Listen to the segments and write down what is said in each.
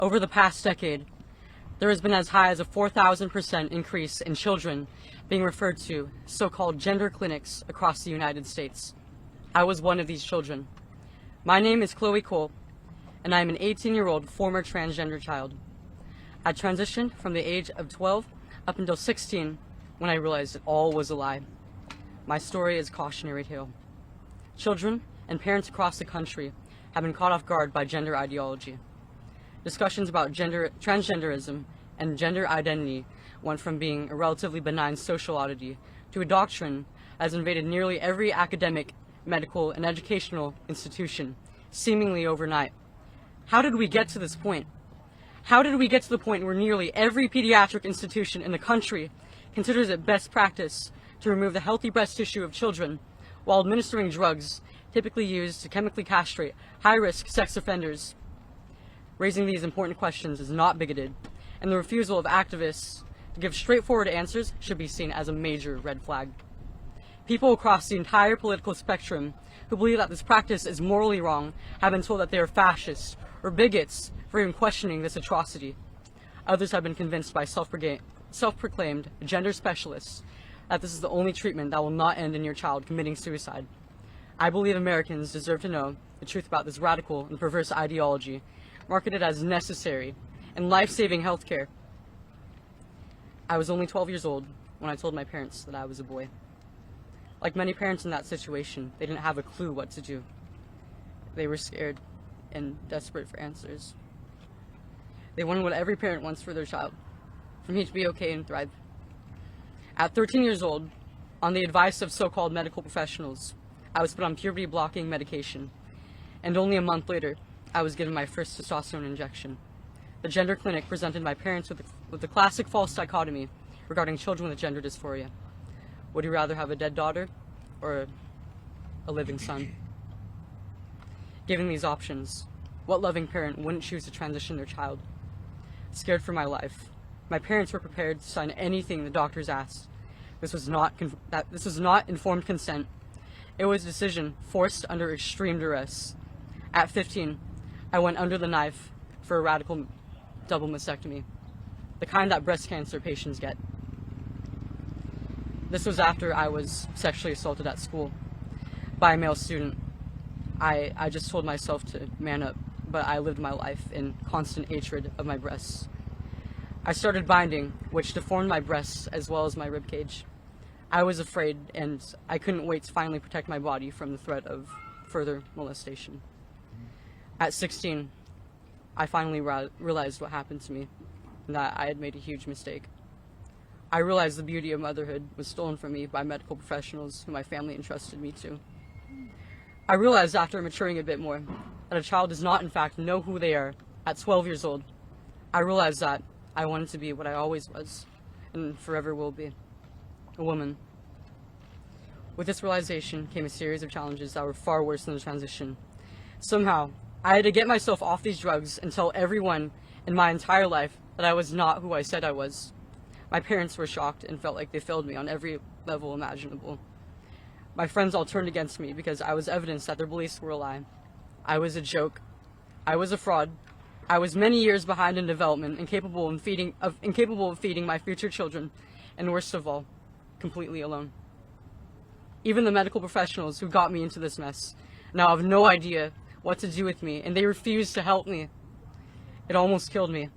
Over the past decade, there has been as high as a 4,000% increase in children being referred to so-called gender clinics across the United States. I was one of these children. My name is Chloe Cole, and I am an 18-year-old former transgender child. I transitioned from the age of 12 up until 16 when I realized it all was a lie. My story is a cautionary tale. Children and parents across the country have been caught off guard by gender ideology. Discussions about transgenderism and gender identity went from being a relatively benign social oddity to a doctrine that has invaded nearly every academic, medical, and educational institution, seemingly overnight. How did we get to this point? How did we get to the point where nearly every pediatric institution in the country considers it best practice to remove the healthy breast tissue of children while administering drugs typically used to chemically castrate high-risk sex offenders? Raising these important questions is not bigoted, and the refusal of activists to give straightforward answers should be seen as a major red flag. People across the entire political spectrum who believe that this practice is morally wrong have been told that they are fascists or bigots for even questioning this atrocity. Others have been convinced by self-proclaimed gender specialists that this is the only treatment that will not end in your child committing suicide. I believe Americans deserve to know the truth about this radical and perverse ideology marketed as necessary and life-saving healthcare. I was only 12 years old when I told my parents that I was a boy. Like many parents in that situation, they didn't have a clue what to do. They were scared and desperate for answers. They wanted what every parent wants for their child, for me to be okay and thrive. At 13 years old, on the advice of so-called medical professionals, I was put on puberty-blocking medication, and only a month later, I was given my first testosterone injection. The gender clinic presented my parents with the classic false dichotomy regarding children with gender dysphoria. Would you rather have a dead daughter or a living son? Given these options, what loving parent wouldn't choose to transition their child? Scared for my life, my parents were prepared to sign anything the doctors asked. This was not informed consent. It was a decision forced under extreme duress. At 15, I went under the knife for a radical double mastectomy, the kind that breast cancer patients get. This was after I was sexually assaulted at school by a male student. I just told myself to man up, but I lived my life in constant hatred of my breasts. I started binding, which deformed my breasts as well as my ribcage. I was afraid, and I couldn't wait to finally protect my body from the threat of further molestation. At 16, I finally realized what happened to me, and that I had made a huge mistake. I realized the beauty of motherhood was stolen from me by medical professionals who my family entrusted me to. I realized after maturing a bit more that a child does not in fact know who they are at 12 years old. I realized that I wanted to be what I always was, and forever will be, a woman. With this realization came a series of challenges that were far worse than the transition. Somehow, I had to get myself off these drugs and tell everyone in my entire life that I was not who I said I was. My parents were shocked and felt like they failed me on every level imaginable. My friends all turned against me because I was evidence that their beliefs were a lie. I was a joke. I was a fraud. I was many years behind in development, incapable of feeding my future children, and worst of all, completely alone. Even the medical professionals who got me into this mess now have no idea what to do with me, and they refuse to help me. It almost killed me,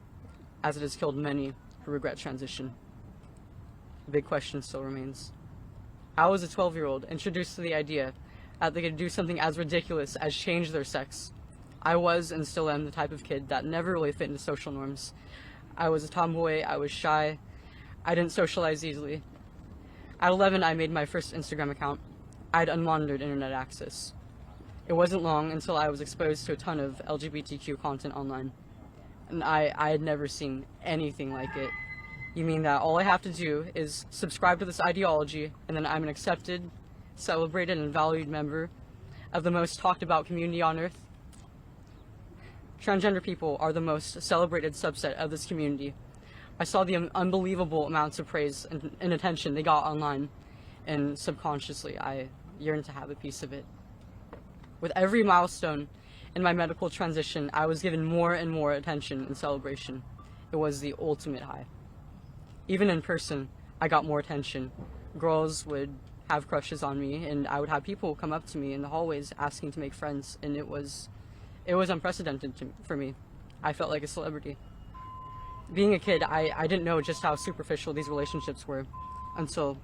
as it has killed many who regret transition. The big question still remains. How was a 12-year-old introduced to the idea that they could do something as ridiculous as change their sex? I was and still am the type of kid that never really fit into social norms. I was a tomboy, I was shy, I didn't socialize easily. At 11, I made my first Instagram account. I had unmonitored internet access. It wasn't long until I was exposed to a ton of LGBTQ content online, and I had never seen anything like it. You mean that all I have to do is subscribe to this ideology, and then I'm an accepted, celebrated, and valued member of the most talked about community on earth? Transgender people are the most celebrated subset of this community. I saw the unbelievable amounts of praise and attention they got online, and subconsciously I yearned to have a piece of it. With every milestone In my medical transition, I was given more and more attention and celebration. It was the ultimate high. Even in person, I got more attention. Girls would have crushes on me, and I would have people come up to me in the hallways asking to make friends, and it was unprecedented for me. I felt like a celebrity. Being a kid, I didn't know just how superficial these relationships were until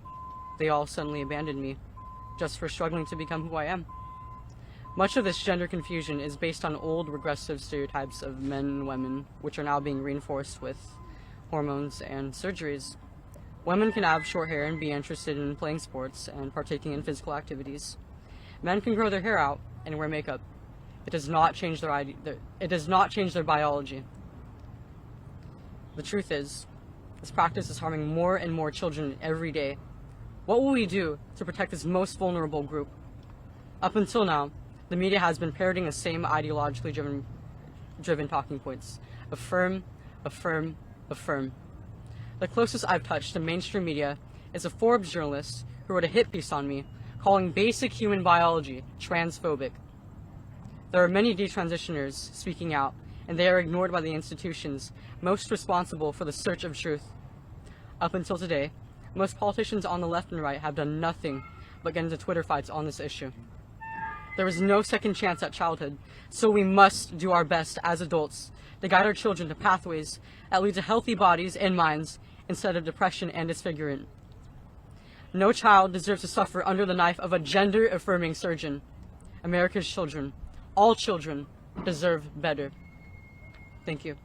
they all suddenly abandoned me just for struggling to become who I am. Much of this gender confusion is based on old regressive stereotypes of men and women, which are now being reinforced with hormones and surgeries. Women can have short hair and be interested in playing sports and partaking in physical activities. Men can grow their hair out and wear makeup. It does not change their biology. The truth is, this practice is harming more and more children every day. What will we do to protect this most vulnerable group? Up until now, the media has been parroting the same ideologically driven talking points. Affirm, affirm, affirm. The closest I've touched to mainstream media is a Forbes journalist who wrote a hit piece on me calling basic human biology transphobic. There are many detransitioners speaking out, and they are ignored by the institutions most responsible for the search of truth. Up until today, most politicians on the left and right have done nothing but get into Twitter fights on this issue. There is no second chance at childhood, so we must do our best as adults to guide our children to pathways that lead to healthy bodies and minds instead of depression and disfigurement. No child deserves to suffer under the knife of a gender-affirming surgeon. America's children, all children, deserve better. Thank you.